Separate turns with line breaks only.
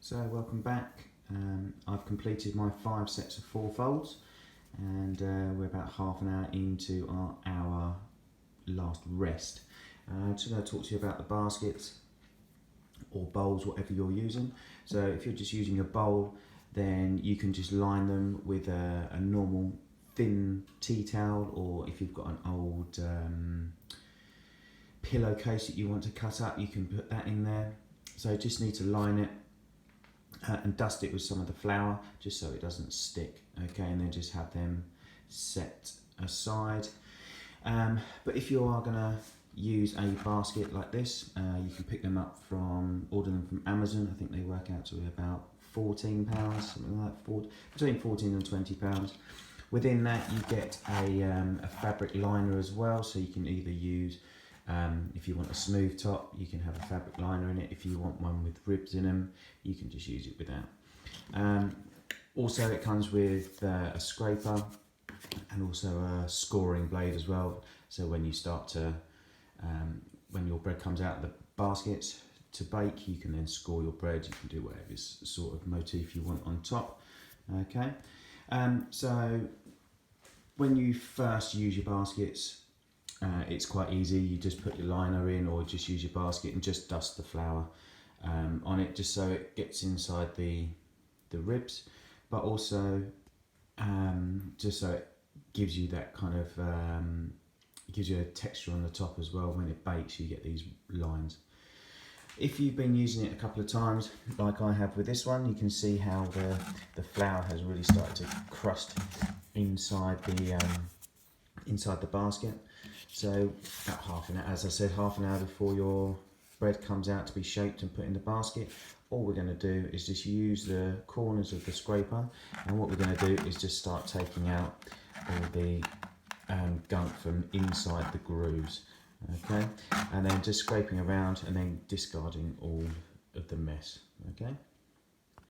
So welcome back. I've completed my 5 sets of 4 folds, and we're about half an hour into our hour last rest. I'm just going to talk to you about the baskets or bowls, whatever you're using. So if you're just using a bowl, then you can just line them with a normal thin tea towel, or if you've got an old pillowcase that you want to cut up, you can put that in there. So just need to line it and dust it with some of the flour just so it doesn't stick, okay, and then just have them set aside. But if you are going to use a basket like this, you can pick them up order them from Amazon. I think they work out to about £14, something like that, between 14 and £20. Within that you get a fabric liner as well, so you can either use, if you want a smooth top, you can have a fabric liner in it. If you want one with ribs in them, you can just use it without. Also it comes with a scraper and also a scoring blade as well, so when you start to when your bread comes out of the baskets to bake, you can then score your bread. You can do whatever sort of motif you want on top, okay. So when you first use your baskets, it's quite easy. You just put your liner in, or just use your basket and just dust the flour on it, just so it gets inside the ribs, but also just so it gives you that kind of gives you a texture on the top as well. When it bakes, you get these lines. If you've been using it a couple of times, like I have with this one, you can see how the flour has really started to crust inside the basket. So about half an hour, as I said, half an hour before your bread comes out to be shaped and put in the basket, all we're going to do is just use the corners of the scraper, and what we're going to do is just start taking out all the gunk from inside the grooves, okay, and then just scraping around and then discarding all of the mess, okay.